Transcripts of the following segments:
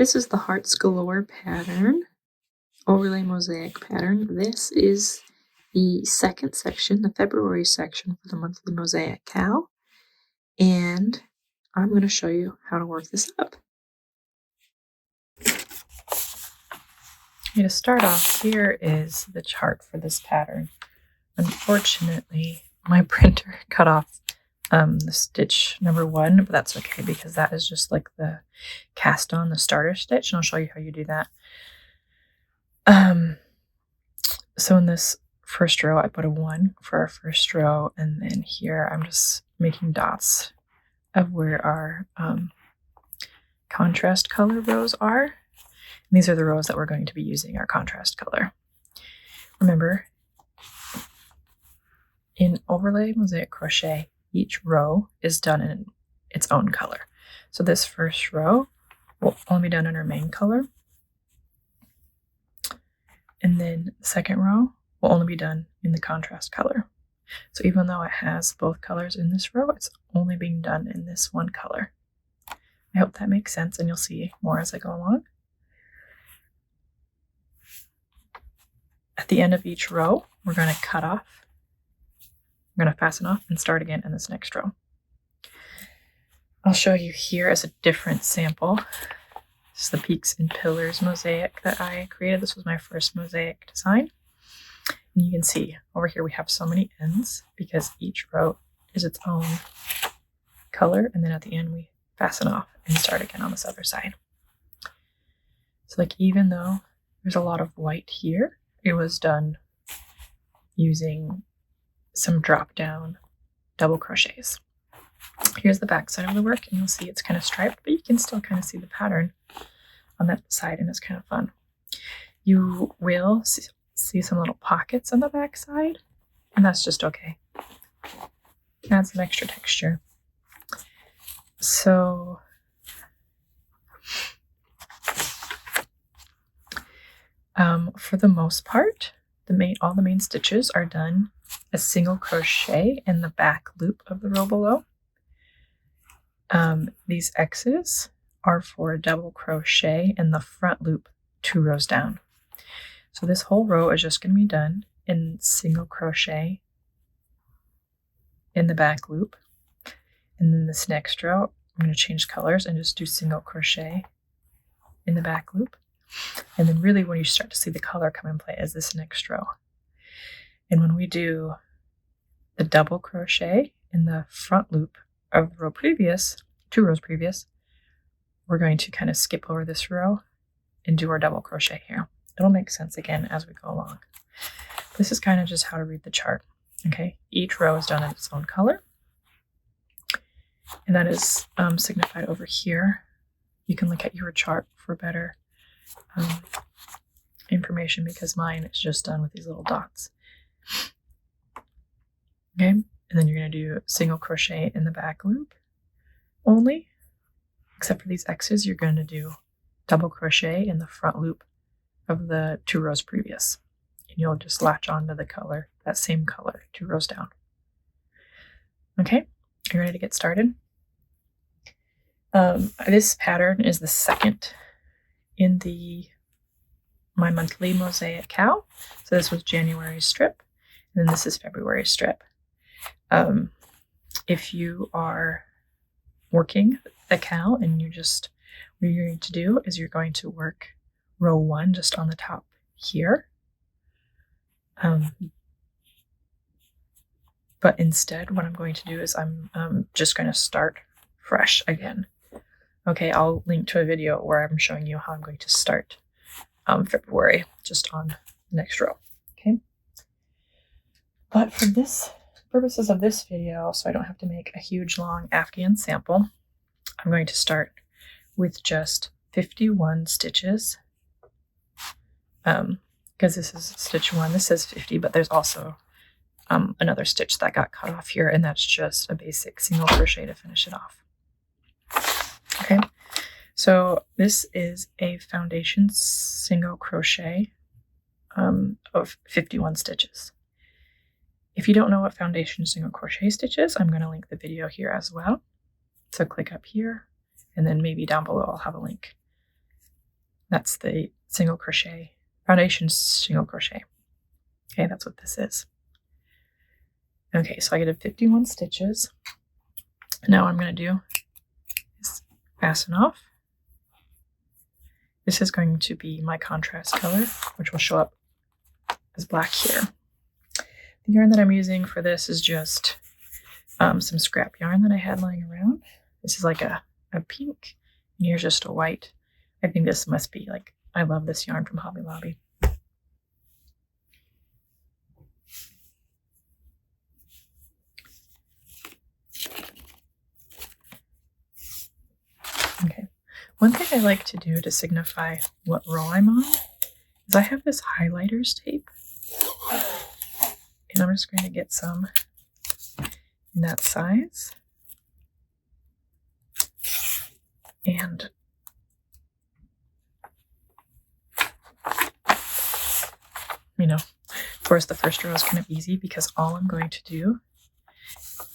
This is the Hearts Galore pattern, overlay mosaic pattern. This is the second section, the February section for the monthly mosaic cow. And I'm going to show you how to work this up. Okay, to start off, here is the chart for this pattern. Unfortunately, my printer cut off the stitch number 1, but that's okay because that is just like the cast on, the starter stitch, and I'll show you how you do that. So in this first row, I put a 1 for our first row, and then here I'm just making dots of where our contrast color rows are. And these are the rows that we're going to be using our contrast color. Remember, in overlay mosaic crochet, each row is done in its own color. So this first row will only be done in our main color. And then the second row will only be done in the contrast color. So even though it has both colors in this row, it's only being done in this one color. I hope that makes sense, and you'll see more as I go along. At the end of each row, we're going to cut off. I'm going to fasten off and start again in this next row. I'll show you here as a different sample. This is the Peaks and Pillars mosaic that I created. This was my first mosaic design. And you can see over here we have so many ends because each row is its own color. And then at the end we fasten off and start again on this other side. So like even though there's a lot of white here, it was done using some drop down double crochets. Here's the back side of the work, and you'll see it's kind of striped, but you can still kind of see the pattern on that side, and it's kind of fun. You will see some little pockets on the back side, and that's just okay. Add some extra texture. So for the most part, all the main stitches are done a single crochet in the back loop of the row below. These X's are for a double crochet in the front loop 2 rows down. So this whole row is just going to be done in single crochet in the back loop. And then this next row, I'm going to change colors and just do single crochet in the back loop. And then really when you start to see the color come in play is this next row. And when we do the double crochet in the front loop of the row previous, 2 rows previous, we're going to kind of skip over this row and do our double crochet here. It'll make sense again as we go along. This is kind of just how to read the chart. Okay, each row is done in its own color. And that is signified over here. You can look at your chart for better information because mine is just done with these little dots. Okay, and then you're going to do single crochet in the back loop only, except for these X's, you're going to do double crochet in the front loop of the 2 rows previous. And you'll just latch onto the color, that same color, 2 rows down. Okay, are you ready to get started? This pattern is the second in my monthly mosaic cow. So this was January's strip, and then this is February's strip. If you are working a cow and what you're going to do is you're going to work row 1 just on the top here. But instead what I'm going to do is I'm just going to start fresh again. Okay, I'll link to a video where I'm showing you how I'm going to start February just on the next row. Okay, but for this purposes of this video, so I don't have to make a huge long Afghan sample, I'm going to start with just 51 stitches because this is stitch 1. This says 50, but there's also another stitch that got cut off here, and that's just a basic single crochet to finish it off. Okay, so this is a foundation single crochet of 51 stitches. If you don't know what foundation single crochet stitch is, I'm going to link the video here as well. So click up here, and then maybe down below I'll have a link That's the single crochet, foundation single crochet. Okay, that's what this is. Okay, so I did 51 stitches. Now what I'm going to do is fasten off. This is going to be my contrast color, which will show up as black here. The yarn that I'm using for this is just some scrap yarn that I had lying around. This is like a pink, and here's just a white. I think this must be like, I love this yarn from Hobby Lobby. Okay, one thing I like to do to signify what row I'm on is I have this highlighters tape, and I'm just going to get some in that size, and of course the first row is kind of easy because all I'm going to do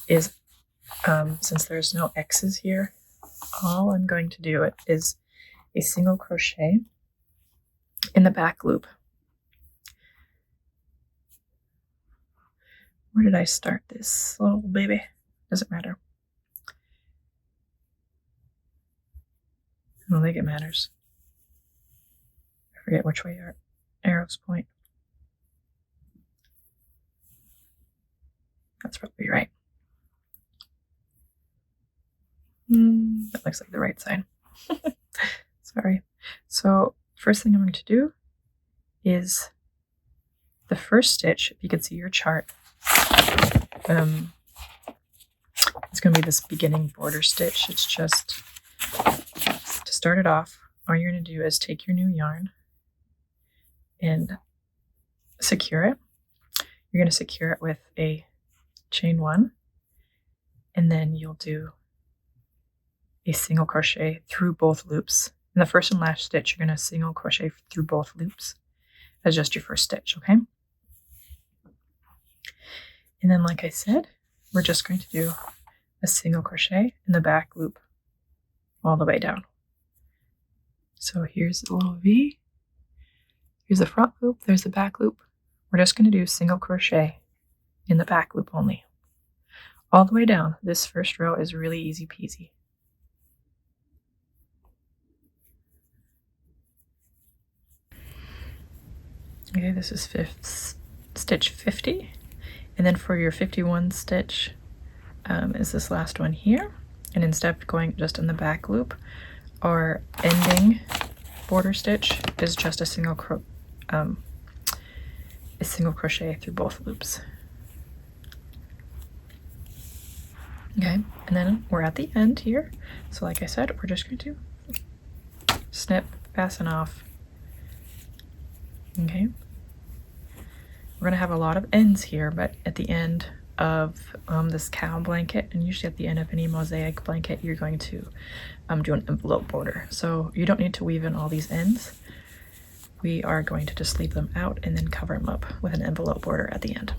is, since there's no X's here, all I'm going to do is a single crochet in the back loop. Where did I start this little baby? Doesn't matter. I don't think it matters. I forget which way our arrows point. That's probably right. That looks like the right side. Sorry. So first thing I'm going to do is the first stitch. If you can see your chart, it's going to be this beginning border stitch. It's just to start it off. All you're going to do is take your new yarn and secure it. You're going to secure it with a chain 1, and then you'll do a single crochet through both loops. In the first and last stitch, you're going to single crochet through both loops as just your first stitch, okay? And then, like I said, we're just going to do a single crochet in the back loop all the way down. So here's the little V, here's the front loop, there's the back loop. We're just going to do single crochet in the back loop only. All the way down. This first row is really easy peasy. Okay, this is stitch 50. And then for your 51 stitch is this last one here. And instead of going just in the back loop, our ending border stitch is just a single crochet through both loops. Okay, and then we're at the end here. So like I said, we're just going to snip, fasten off. Okay. We're going to have a lot of ends here, but at the end of this cow blanket, and usually at the end of any mosaic blanket, you're going to do an envelope border. So you don't need to weave in all these ends. We are going to just leave them out and then cover them up with an envelope border at the end.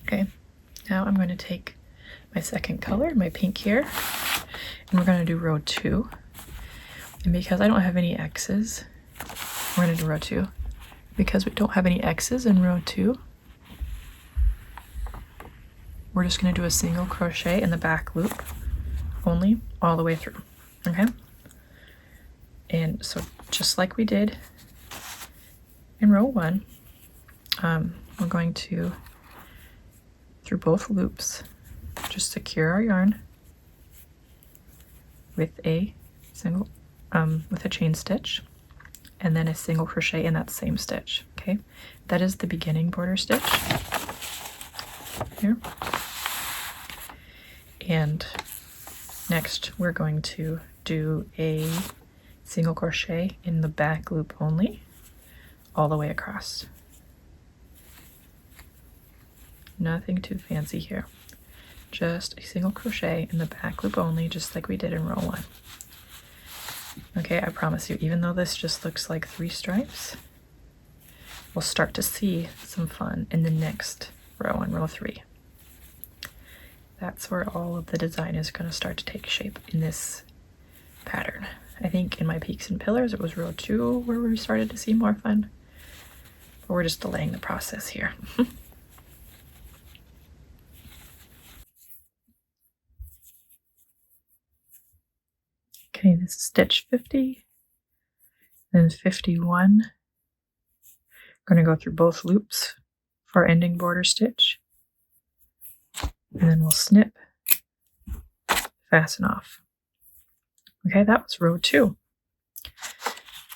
Okay, now I'm going to take my second color, my pink here, and we're going to do row 2. And because I don't have any X's, we're going to do row 2. Because we don't have any X's in row 2, we're just going to do a single crochet in the back loop only all the way through. Okay? And so just like we did in row 1, we're going to, through both loops, just secure our yarn with a single with a chain stitch and then a single crochet in that same stitch. Okay, that is the beginning border stitch here. And next we're going to do a single crochet in the back loop only all the way across. Nothing too fancy here. Just a single crochet in the back loop only, just like we did in row 1. Okay, I promise you, even though this just looks like 3 stripes, we'll start to see some fun in the next row, in row 3. That's where all of the design is going to start to take shape in this pattern. I think in my peaks and pillars it was row 2 where we started to see more fun, but we're just delaying the process here. Okay, this is stitch 50, then 51. I'm going to go through both loops for our ending border stitch, and then we'll snip, fasten off. Okay, that was row 2.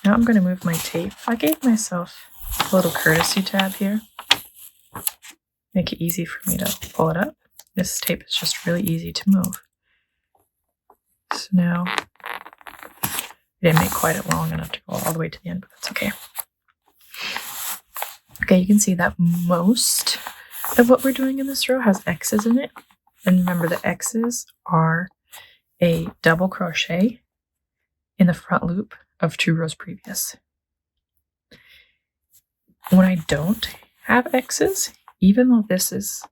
Now I'm going to move my tape. I gave myself a little courtesy tab here. Make it easy for me to pull it up. This tape is just really easy to move. So now, I didn't make quite it long enough to go all the way to the end, but that's okay. Okay, you can see that most of what we're doing in this row has X's in it. And remember, the X's are a double crochet in the front loop of 2 rows previous. When I don't have X's, even though this is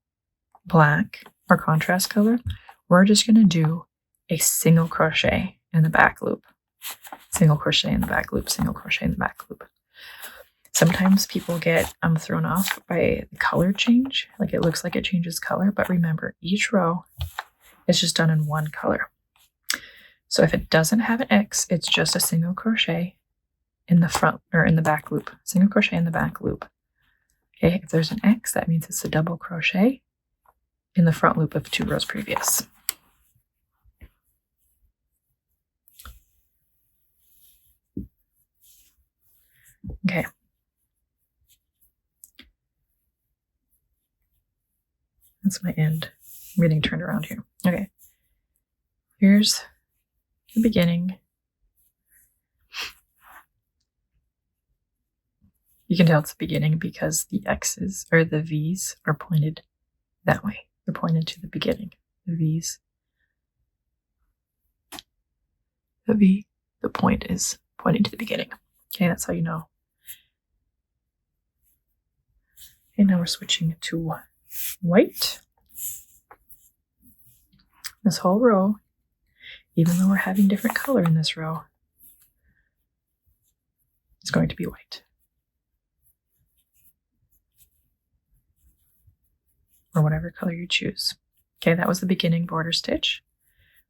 black or contrast color, we're just going to do a single crochet in the back loop. Single crochet in the back loop, single crochet in the back loop. Sometimes people get thrown off by the color change. Like, it looks like it changes color, but remember, each row is just done in one color. So if it doesn't have an X, it's just a single crochet in the front or in the back loop. Single crochet in the back loop. Okay, if there's an X, that means it's a double crochet in the front loop of 2 rows previous. Okay. That's my end. I'm getting turned around here. Okay. Here's the beginning. You can tell it's the beginning because the X's or the V's are pointed that way. They're pointed to the beginning. The V's. The V, the point is pointing to the beginning. Okay, that's how you know. Okay, now we're switching to white. This whole row, even though we're having different color in this row, it's going to be white. Or whatever color you choose. Okay, that was the beginning border stitch,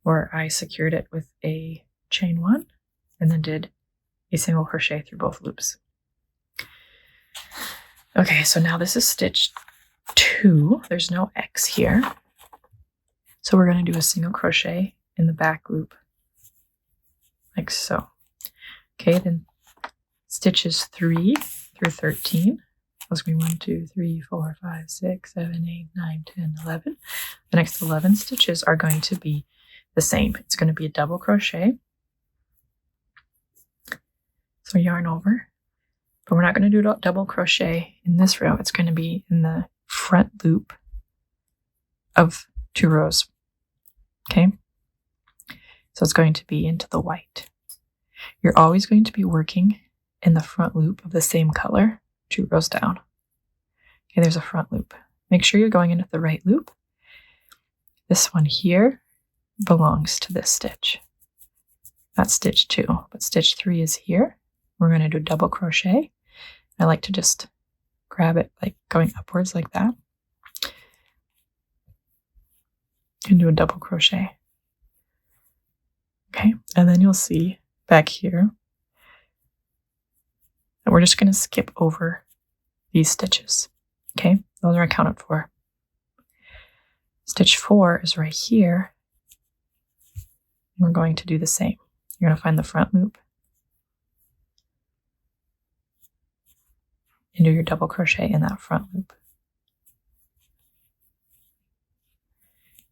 where I secured it with a chain 1 and then did a single crochet through both loops. Okay, so now this is stitch 2. There's no X here. So we're going to do a single crochet in the back loop, like so. Okay, then stitches 3 through 13. That's going to be 1, 2, 3, 4, 5, 6, 7, 8, 9, 10, 11. The next 11 stitches are going to be the same. It's going to be a double crochet. So yarn over. But we're not going to do double crochet in this row. It's going to be in the front loop of 2 rows. Okay? So it's going to be into the white. You're always going to be working in the front loop of the same color, 2 rows down. Okay, there's a front loop. Make sure you're going into the right loop. This one here belongs to this stitch. That's stitch 2, but stitch 3 is here. We're going to do double crochet. I like to just grab it like going upwards like that. And do a double crochet. Okay, and then you'll see back here that we're just going to skip over these stitches. Okay, those are accounted for. Stitch 4 is right here. And we're going to do the same. You're going to find the front loop and do your double crochet in that front loop.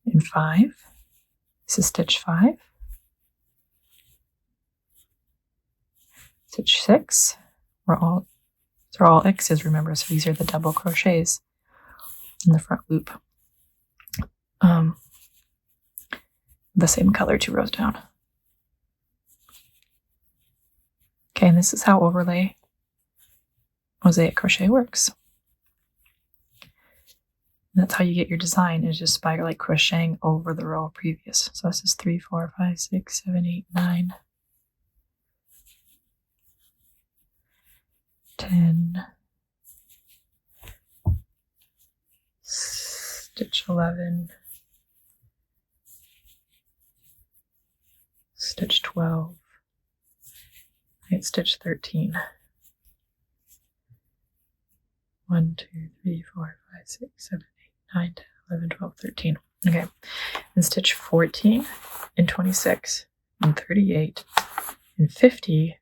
In 5, this is stitch 5. Stitch 6, these are all X's, remember, so these are the double crochets in the front loop. The same color 2 rows down. Okay, and this is how overlay mosaic crochet works. And that's how you get your design, is just by like crocheting over the row previous. So this is 3, 4, 5, 6, 7, 8, 9, 10, stitch 11, stitch 12, right, stitch 13. 1, 2, 3, 4, 5, 6, 7, 8, 9, 10, 11, 12, 13. Okay, and stitch 14 and 26 and 38 and 50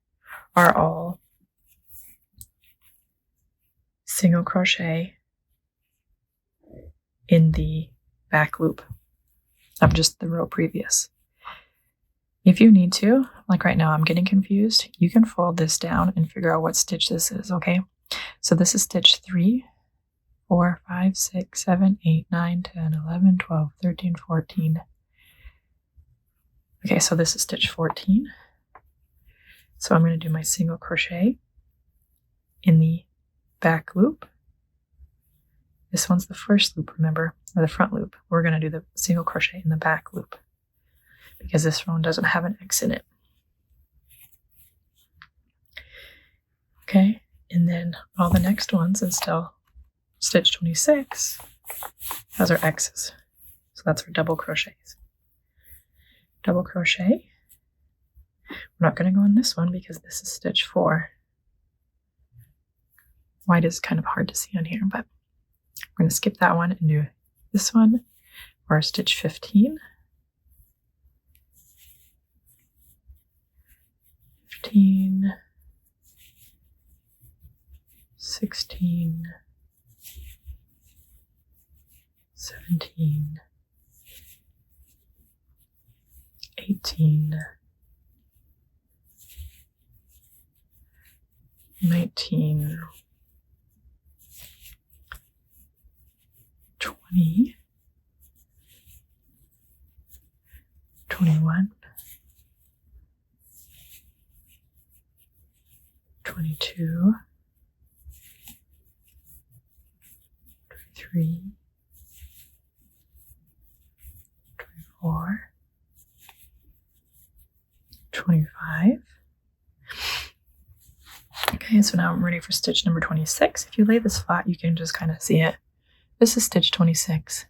are all single crochet in the back loop of just the row previous. If you need to, like right now I'm getting confused, you can fold this down and figure out what stitch this is, okay? So this is stitch 3, 4, 5, 6, 7, 8, 9, 10, 11, 12, 13, 14. Okay, so this is stitch 14. So I'm going to do my single crochet in the back loop. This one's the first loop, remember, or the front loop. We're going to do the single crochet in the back loop because this one doesn't have an X in it. Okay, and then all the next ones until stitch 26 has our X's. So that's our double crochets. Double crochet. We're not going to go in this one because this is stitch 4. White is kind of hard to see on here, but we're going to skip that one and do this one, or stitch 15. 15, 16, 17, 18, 19, 20, 21, 22, 23, 24, 25. Okay, so now I'm ready for stitch number 26. If you lay this flat, you can just kind of see it. This is stitch 26.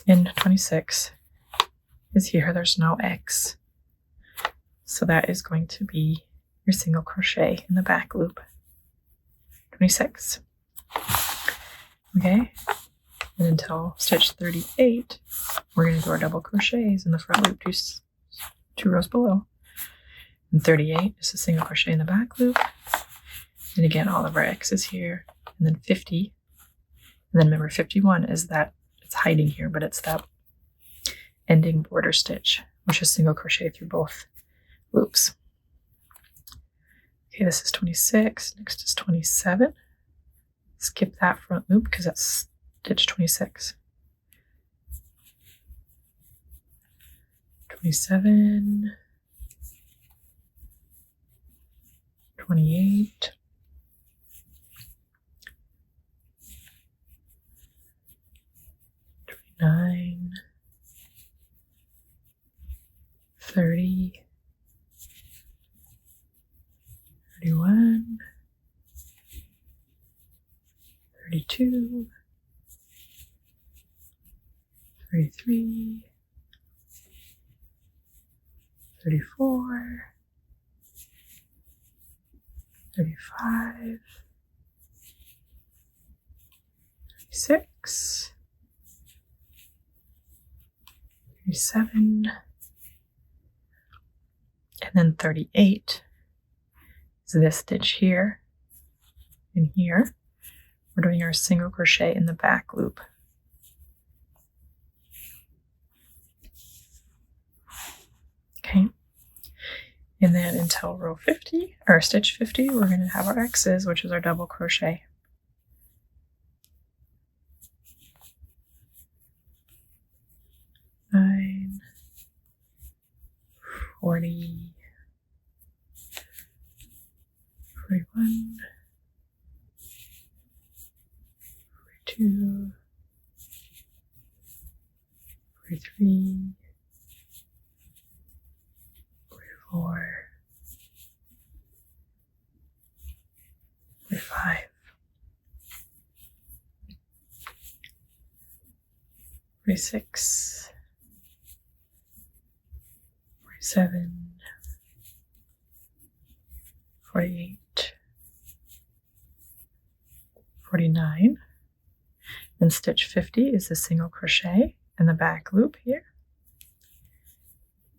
And 26 is here. There's no X. So that is going to be your single crochet in the back loop. 26. Okay, and until stitch 38, we're going to do our double crochets in the front loop, two rows below. And 38 is a single crochet in the back loop. And again, all of our X's here. And then 50. And then remember, 51 is that it's hiding here, but it's that ending border stitch, which is single crochet through both loops. Okay, this is 26. Next is 27. Skip that front loop because that's stitch 26. 27, 28, 29, 30, 31, 32, 33, 34, 35, 36, 37, and then 38 is this stitch here and here. We're doing our single crochet in the back loop. Okay, and then until row 50 or stitch 50, we're going to have our X's, which is our double crochet. Nine, 40, 41, 42, 43, 44, 45, 46, 47, 48, 49, then stitch 50 is a single crochet in the back loop here.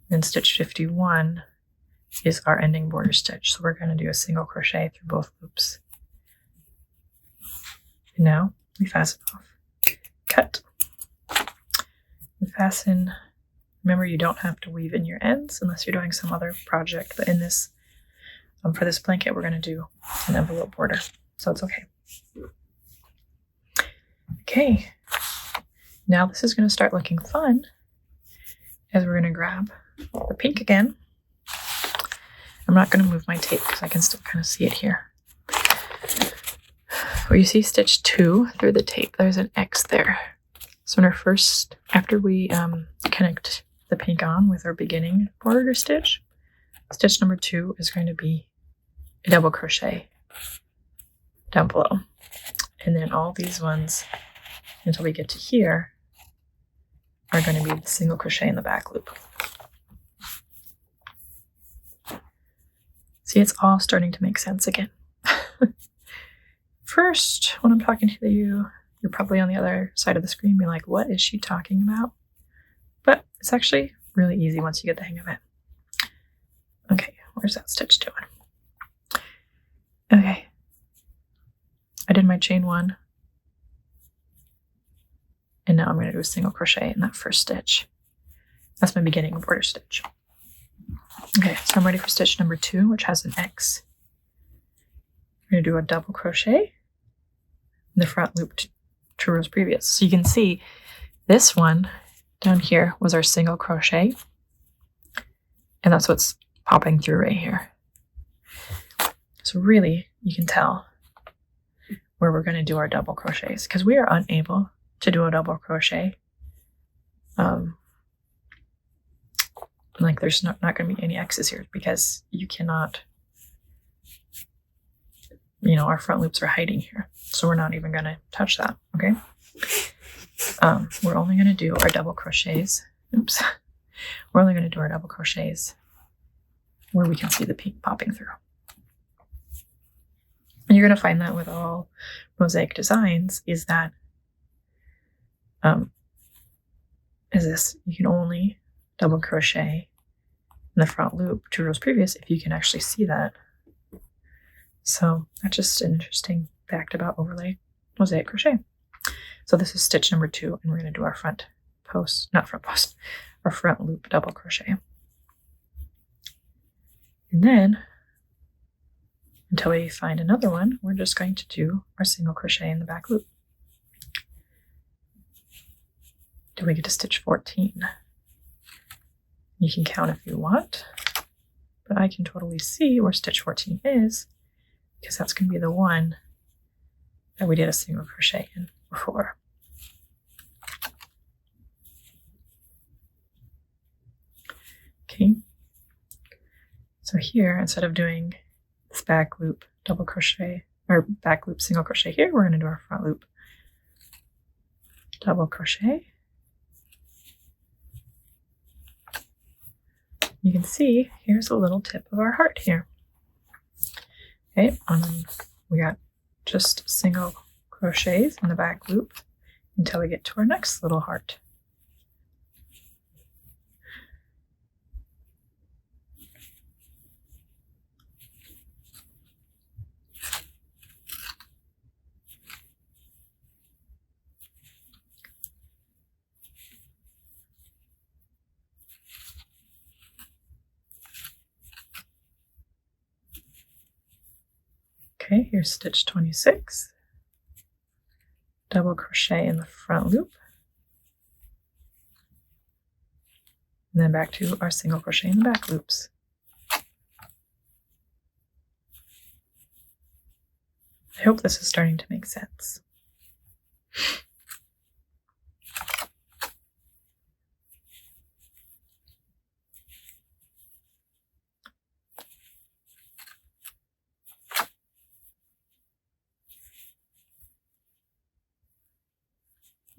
Then stitch 51 is our ending border stitch. So we're going to do a single crochet through both loops. And now we fasten off. Cut. We fasten. Remember, you don't have to weave in your ends unless you're doing some other project. But in this, for this blanket, we're going to do an envelope border. So it's okay. Okay. Now this is going to start looking fun as we're going to grab the pink again. I'm not going to move my tape because I can still kind of see it here. Where you see stitch 2 through the tape, there's an X there. So in our first, after we connect the pink on with our beginning border stitch, stitch number 2 is going to be a double crochet down below. And then all these ones until we get to here are going to be the single crochet in the back loop. See, it's all starting to make sense again. First, when I'm talking to you, you're probably on the other side of the screen being like, what is she talking about? But it's actually really easy once you get the hang of it. Okay, where's that stitch doing? Okay. I did my chain 1. And now I'm going to do a single crochet in that first stitch. That's my beginning border stitch. Okay, so I'm ready for stitch number 2, which has an X. I'm going to do a double crochet in the front loop 2 rows previous. So you can see this one down here was our single crochet. And that's what's popping through right here. So really, you can tell where we're going to do our double crochets because we are unable to do a double crochet. Like there's not going to be any X's here because you cannot, our front loops are hiding here. So we're not even going to touch that, okay? We're only going to do our double crochets. Oops. We're only going to do our double crochets where we can see the pink popping through. And you're going to find that with all Mosaic designs is that you can only double crochet in the front loop 2 rows previous if you can actually see that. So that's just an interesting fact about overlay mosaic crochet. So this is stitch number 2, and we're going to do our our front loop double crochet. And then until we find another one, we're just going to do our single crochet in the back loop. Till we get to stitch 14. You can count if you want, but I can totally see where stitch 14 is because that's going to be the one that we did a single crochet in before. Okay, so here, instead of doing this back loop double crochet or back loop single crochet here, we're going to do our front loop double crochet. You can see here's a little tip of our heart here. Okay, we got just single crochets in the back loop until we get to our next little heart. Okay, here's stitch 26. Double crochet in the front loop. And then back to our single crochet in the back loops. I hope this is starting to make sense.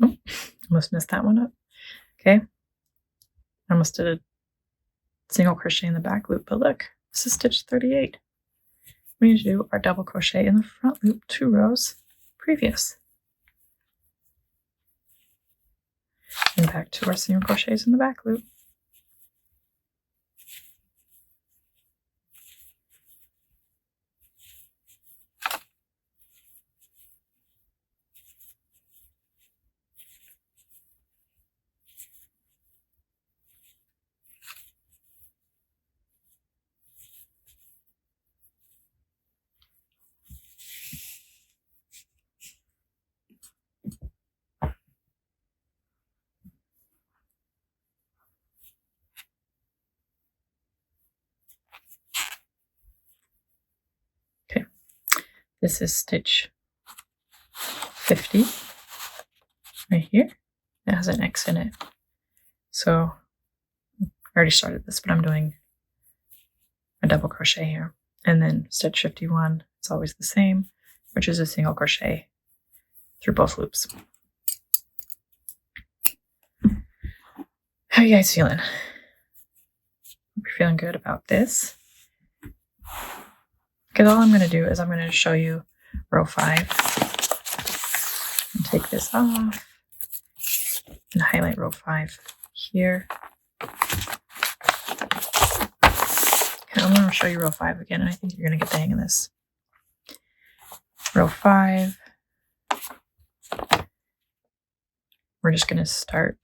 Oh, almost messed that one up. Okay. I almost did a single crochet in the back loop, but look, this is stitch 38. We need to do our double crochet in the front loop 2 rows previous. And back to our single crochets in the back loop. This is stitch 50 right here. It has an X in it. So I already started this, but I'm doing a double crochet here. And then stitch 51, it's always the same, which is a single crochet through both loops. How are you guys feeling? Hope you're feeling good about this. Because all I'm going to do is I'm going to show you row 5 and take this off and highlight row 5 here. Okay, I'm going to show you row 5 again, and I think you're going to get the hang of this. Row 5, we're just going to start,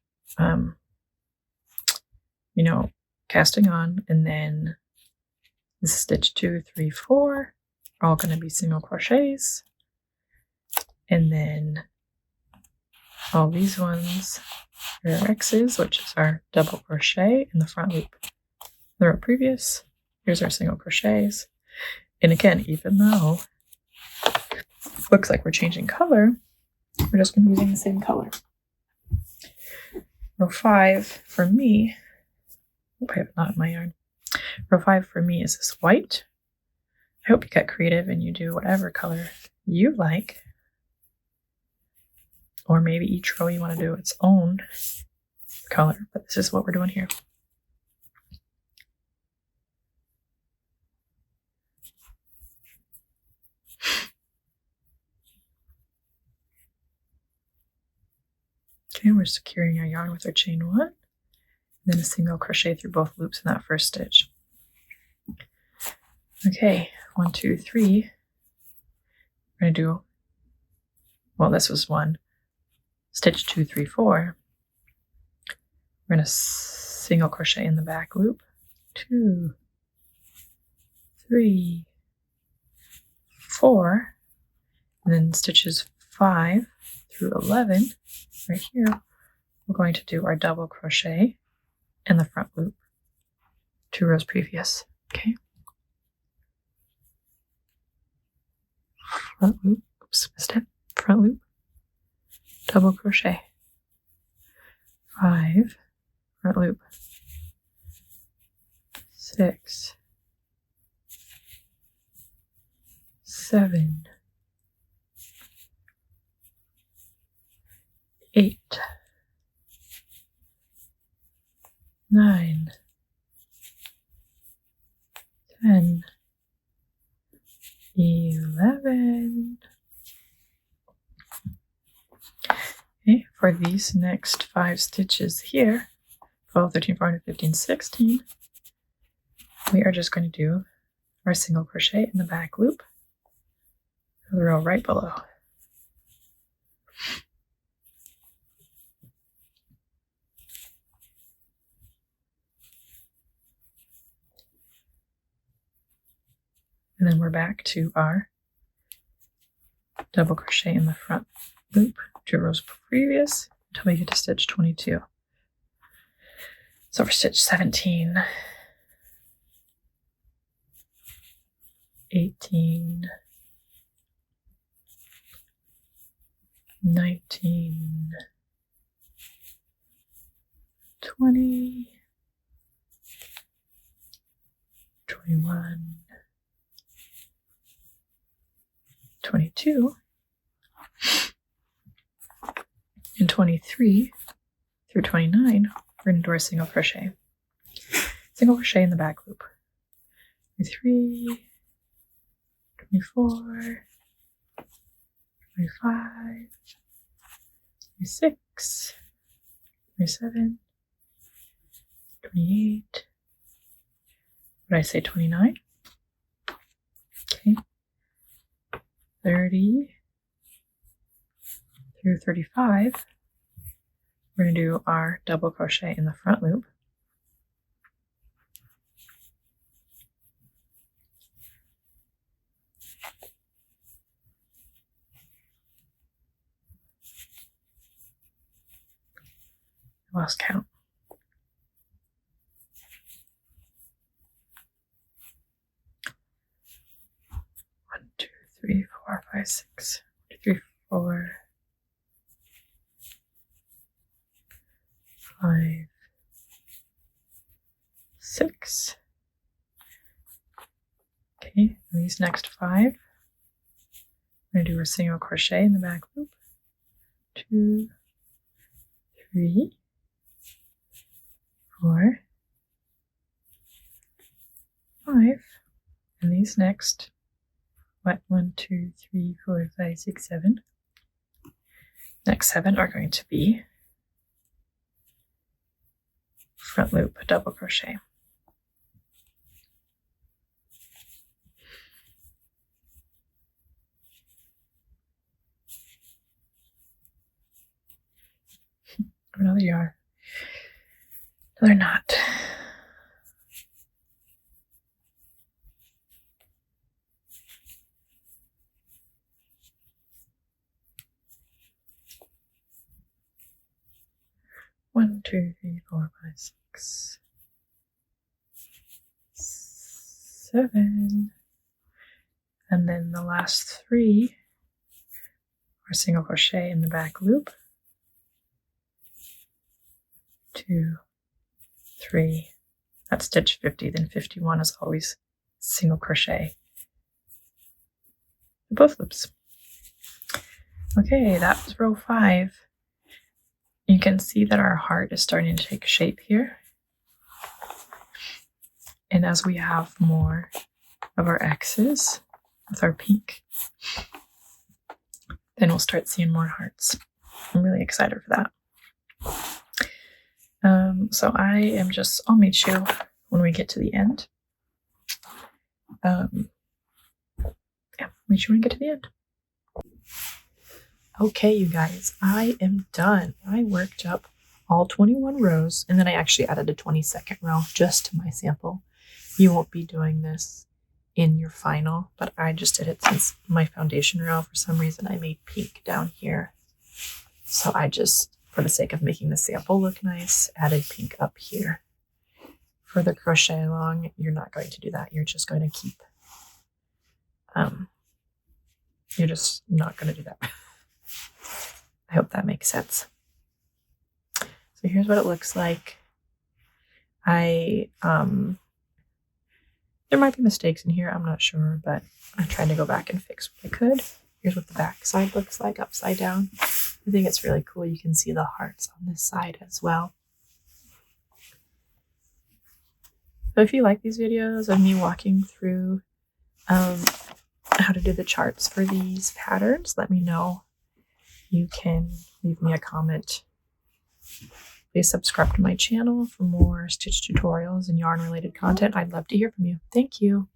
casting on, and then this is stitch 2, 3, 4 are all going to be single crochets, and then all these ones are X's, which is our double crochet in the front loop. The row previous, here's our single crochets, and again, even though it looks like we're changing color, we're just going to be using the same color. Row 5 for me, I have a knot in my yarn. Row 5 for me is this white. I hope you get creative and you do whatever color you like. Or maybe each row you want to do its own color, but this is what we're doing here. Okay, we're securing our yarn with our chain 1, and then a single crochet through both loops in that first stitch. Okay, 1, 2, 3. We're going to do, well, this was 1. Stitch 2, 3, 4. We're going to single crochet in the back loop. 2, 3, 4. And then stitches 5 through 11. Right here, we're going to do our double crochet in the front loop 2 rows previous. Okay. Front loop, oops, missed it. Front loop, double crochet, 5, front loop, 6, 7, 8, 9, 10, 11. Okay, for these next 5 stitches here, 12, 13, 14, 15, 16, we are just going to do our single crochet in the back loop, the row right below. And then we're back to our double crochet in the front loop 2 rows previous until we get to stitch 22. So for stitch 17, 18, 19, 20, 21, 22, and 23 through 29, we're going to do our single crochet. Single crochet in the back loop. 23, 24, 25, 26, 27, 28. What did I say, 29? Okay. 30 through 35. We're going to do our double crochet in the front loop. I lost count. 1, 2, 3, 4, 5, 6. 1, 2, 3, 4, 5, 6. Okay, these next 5, we're going to do a single crochet in the back loop. 2, 3, 4, 5, and these next 1, 2, 3, 4, 5, 6, 7. Next 7 are going to be front loop double crochet. Another yarn, another knot. One, 2, 3, 4, 5, 6, 7, and then the last 3 are single crochet in the back loop. 2, 3. That's stitch 50. Then 51 is always single crochet in both loops. Okay, that was row 5. You can see that our heart is starting to take shape here. And as we have more of our X's with our pink, then we'll start seeing more hearts. I'm really excited for that. So I'll meet you when we get to the end. Meet you when we get to the end. Okay, you guys, I am done. I worked up all 21 rows, and then I actually added a 22nd row just to my sample. You won't be doing this in your final, but I just did it since my foundation row, for some reason, I made pink down here. So I just, for the sake of making the sample look nice, added pink up here. For the crochet along, you're not going to do that. You're just going to keep, you're just not going to do that. I hope that makes sense. So here's what it looks like. There might be mistakes in here, I'm not sure, but I tried to go back and fix what I could. Here's what the back side looks like upside down. I think it's really cool. You can see the hearts on this side as well. So if you like these videos of me walking through how to do the charts for these patterns, let me know. You can leave me a comment. Please subscribe to my channel for more stitch tutorials and yarn related content. I'd love to hear from you. Thank you.